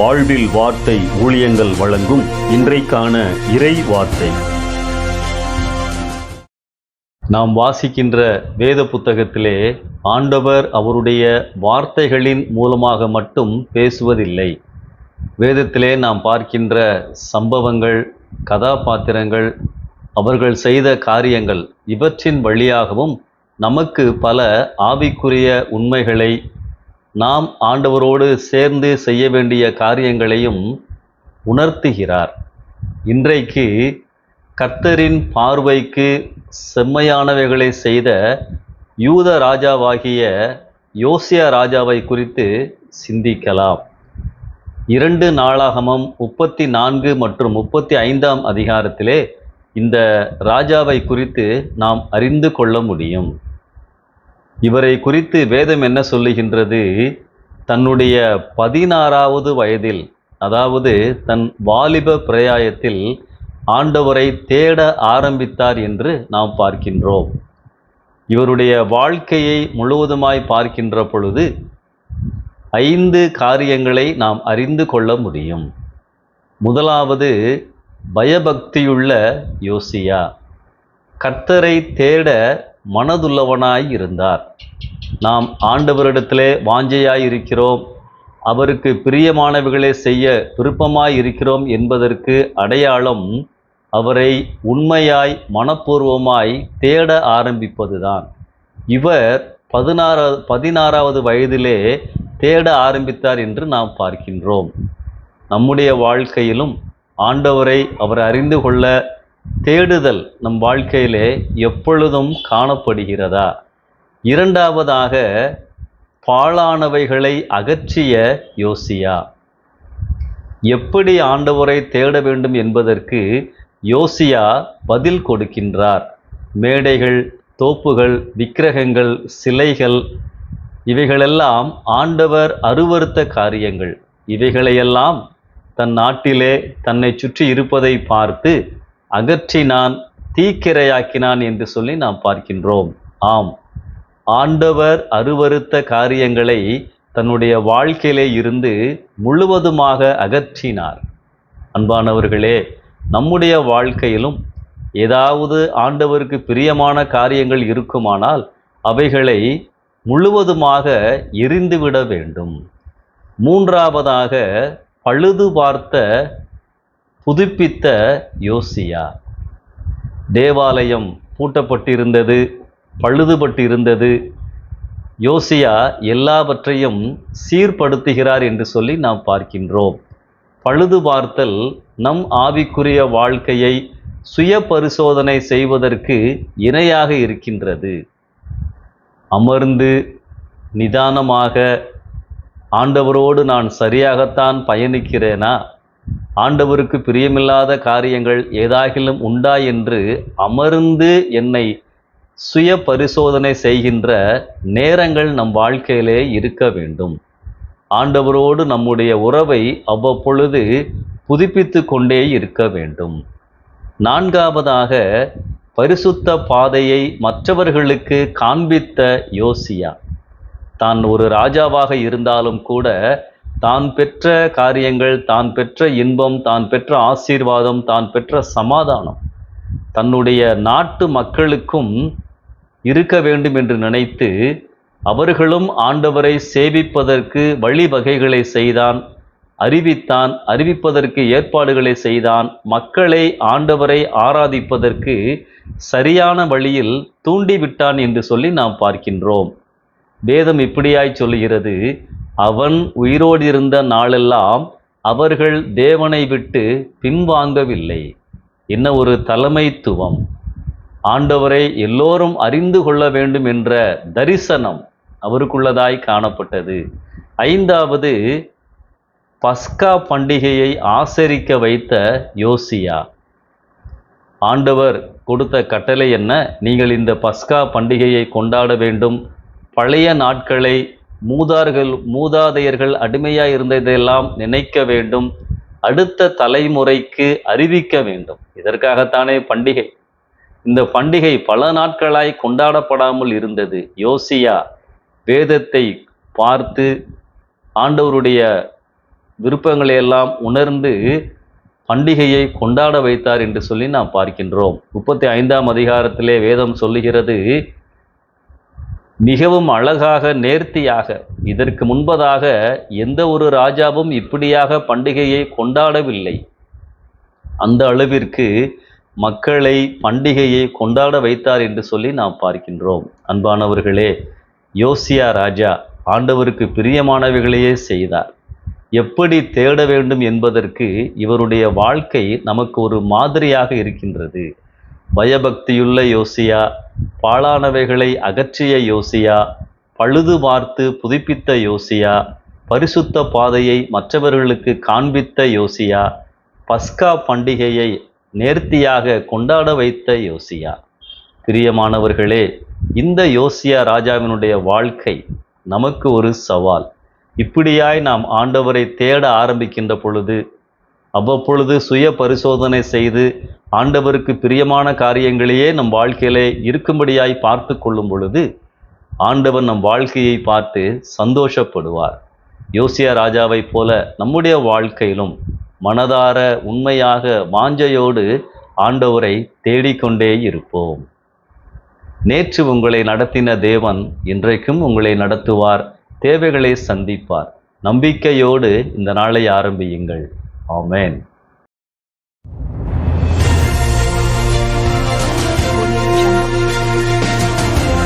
வாழ்வில் வார்த்தை ஊழியங்கள் வழங்கும் இன்றைக்கான இறை வார்த்தை. நாம் வாசிக்கின்ற வேத புத்தகத்திலே ஆண்டவர் அவருடைய வார்த்தைகளின் மூலமாக மட்டும் பேசுவதில்லை. வேதத்திலே நாம் பார்க்கின்ற சம்பவங்கள், கதாபாத்திரங்கள், அவர்கள் செய்த காரியங்கள் இவற்றின் வழியாகவும் நமக்கு பல ஆவிக்குரிய உண்மைகளை, நாம் ஆண்டவரோடு சேர்ந்து செய்ய வேண்டிய காரியங்களையும் உணர்த்துகிறார். இன்றைக்கு கர்த்தரின் பார்வைக்கு செம்மையானவைகளை செய்த யூத ராஜாவாகிய யோசியா ராஜாவை குறித்து சிந்திக்கலாம். 2 நாளாகமம் 34 மற்றும் 35 அதிகாரத்திலே இந்த ராஜாவை குறித்து நாம் அறிந்து கொள்ள முடியும். இவரை குறித்து வேதம் என்ன சொல்லுகின்றது? தன்னுடைய 16வது வயதில், அதாவது தன் வாலிப பிரயாயத்தில் ஆண்டவரை தேட ஆரம்பித்தார் என்று நாம் பார்க்கின்றோம். இவருடைய வாழ்க்கையை முழுவதுமாய் பார்க்கின்ற பொழுது 5 காரியங்களை நாம் அறிந்து கொள்ள முடியும். முதலாவது, பயபக்தியுள்ள யோசியா கர்த்தரை தேட மனதுள்ளவனாய் இருந்தார். நாம் ஆண்டவரிடத்திலே வாஞ்சையாய் இருக்கிறோம், அவருக்கு பிரியமானவைகளை செய்ய விருப்பமாய் இருக்கிறோம் என்பதற்கு அடையாளம் அவரை உண்மையாய் மனப்பூர்வமாய் தேட ஆரம்பிப்பதுதான். இவர் 16வது வயதிலே தேட ஆரம்பித்தார் என்று நாம் பார்க்கின்றோம். நம்முடைய வாழ்க்கையிலும் ஆண்டவரை அவர் அறிந்து கொள்ள தேடுதல் நம் வாழ்க்கையிலே எப்பொழுதும் காணப்படுகிறதா? இரண்டாவதாக, பாழானவைகளை அகற்றிய யோசியா. எப்படி ஆண்டவரை தேட வேண்டும் என்பதற்கு யோசியா பதில் கொடுக்கின்றார். மேடைகள், தோப்புகள், விக்கிரகங்கள், சிலைகள், இவைகளெல்லாம் ஆண்டவர் அருவருத்த காரியங்கள். இவைகளையெல்லாம் தன் நாட்டிலே தன்னை சுற்றி இருப்பதை பார்த்து அகற்றினான், தீக்கிரையாக்கினான் என்று சொல்லி நாம் பார்க்கின்றோம். ஆம், ஆண்டவர் அருவருத்த காரியங்களை தன்னுடைய வாழ்க்கையிலே இருந்து முழுவதுமாக அகற்றினார். அன்பானவர்களே, நம்முடைய வாழ்க்கையிலும் ஏதாவது ஆண்டவருக்கு பிரியமான காரியங்கள் இருக்குமானால் அவைகளை முழுவதுமாக எரிந்துவிட வேண்டும். மூன்றாவதாக, பழுது பார்த்த புதுப்பித்த யோசியா. தேவாலயம் பூட்டப்பட்டிருந்தது, பழுதுபட்டு இருந்தது. யோசியா எல்லாவற்றையும் சீர்படுத்துகிறார் என்று சொல்லி நாம் பார்க்கின்றோம். பழுது பார்த்தல் நம் ஆவிக்குரிய வாழ்க்கையை சுய பரிசோதனை செய்வதற்கு இணையாக இருக்கின்றது. அமர்ந்து நிதானமாக ஆண்டவரோடு நான் சரியாகத்தான் பயணிக்கிறேனா, ஆண்டவருக்கு பிரியமில்லாத காரியங்கள் ஏதாகிலும் உண்டா என்று அமர்ந்து என்னை சுய பரிசோதனை செய்கின்ற நேரங்கள் நம் வாழ்க்கையிலே இருக்க வேண்டும். ஆண்டவரோடு நம்முடைய உறவை அவ்வப்பொழுது புதுப்பித்து கொண்டே இருக்க வேண்டும். நான்காவதாக, பரிசுத்த பாதையை மற்றவர்களுக்கு காண்பித்த யோசியா. தான் ஒரு ராஜாவாக இருந்தாலும் கூட தான் பெற்ற காரியங்கள், தான் பெற்ற இன்பம், தான் பெற்ற ஆசீர்வாதம், தான் பெற்ற சமாதானம் தன்னுடைய நாட்டு மக்களுக்கும் இருக்க வேண்டும் என்று நினைத்து அவர்களும் ஆண்டவரை சேவிப்பதற்கு வழிவகைகளை செய்தான், அறிவித்தான், அறிவிப்பதற்கு ஏற்பாடுகளை செய்தான். மக்களை ஆண்டவரை ஆராதிப்பதற்கு சரியான வழியில் தூண்டிவிட்டான் என்று சொல்லி நாம் பார்க்கின்றோம். வேதம் இப்படியாய் சொல்லுகிறது, அவன் உயிரோடு இருந்த நாளெல்லாம் அவர்கள் தேவனை விட்டு பின்வாங்கவில்லை. என்ன ஒரு தலைமைத்துவம்! ஆண்டவரை எல்லோரும் அறிந்து கொள்ள வேண்டும் என்ற தரிசனம் அவருக்குள்ளதாய் காணப்பட்டது. 5வது, பஸ்கா பண்டிகையை ஆசரிக்க வைத்த யோசியா. ஆண்டவர் கொடுத்த கட்டளை என்ன? நீங்கள் இந்த பஸ்கா பண்டிகையை கொண்டாட வேண்டும். பழைய நாட்களை, மூதாதையர்கள் அடிமையாக இருந்ததையெல்லாம் நினைக்க வேண்டும், அடுத்த தலைமுறைக்கு அறிவிக்க வேண்டும். இதற்காகத்தானே பண்டிகை. இந்த பண்டிகை பல நாட்களாய் கொண்டாடப்படாமல் இருந்தது. யோசியா வேதத்தை பார்த்து ஆண்டவருடைய விருப்பங்களை எல்லாம் உணர்ந்து பண்டிகையை கொண்டாட வைத்தார் என்று சொல்லி நாம் பார்க்கின்றோம். 35ஆம் அதிகாரத்திலே வேதம் சொல்லுகிறது, மிகவும் அழகாக நேர்த்தியாக, இதற்கு முன்பதாக எந்த ஒரு ராஜாவும் இப்படியாக பண்டிகையை கொண்டாடவில்லை. அந்த அளவிற்கு மக்களை பண்டிகையை கொண்டாட வைத்தார் என்று சொல்லி நாம் பார்க்கின்றோம். அன்பானவர்களே, யோசியா ராஜா ஆண்டவருக்கு பிரியமானவைகளையே செய்தார். எப்படி தேட வேண்டும் என்பதற்கு இவருடைய வாழ்க்கை நமக்கு ஒரு மாதிரியாக இருக்கின்றது. பயபக்தியுள்ள யோசியா, பாழானவைகளை அகற்றிய யோசியா, பழுது பார்த்து புதுப்பித்த யோசியா, பரிசுத்த பாதையை மற்றவர்களுக்கு காண்பித்த யோசியா, பஸ்கா பண்டிகையை நேர்த்தியாக கொண்டாட வைத்த யோசியா. பிரியமானவர்களே, இந்த யோசியா ராஜாவினுடைய வாழ்க்கை நமக்கு ஒரு சவால். இப்படியாய் நாம் ஆண்டவரை தேட ஆரம்பிக்கின்ற பொழுது, அவ்வப்பொழுது சுய பரிசோதனை செய்து ஆண்டவருக்கு பிரியமான காரியங்களையே நம் வாழ்க்கையிலே இருக்கும்படியாய் பார்த்து கொள்ளும் பொழுது, ஆண்டவர் நம் வாழ்க்கையை பார்த்து சந்தோஷப்படுவார். யோசியா ராஜாவைப் போல நம்முடைய வாழ்க்கையிலும் மனதார உண்மையாக வாஞ்சையோடு ஆண்டவரை தேடிக்கொண்டே இருப்போம். நேற்று உங்களை நடத்தின தேவன் இன்றைக்கும் உங்களை நடத்துவார், தேவைகளை சந்திப்பார். நம்பிக்கையோடு இந்த நாளை ஆரம்பியுங்கள். ஆமென்.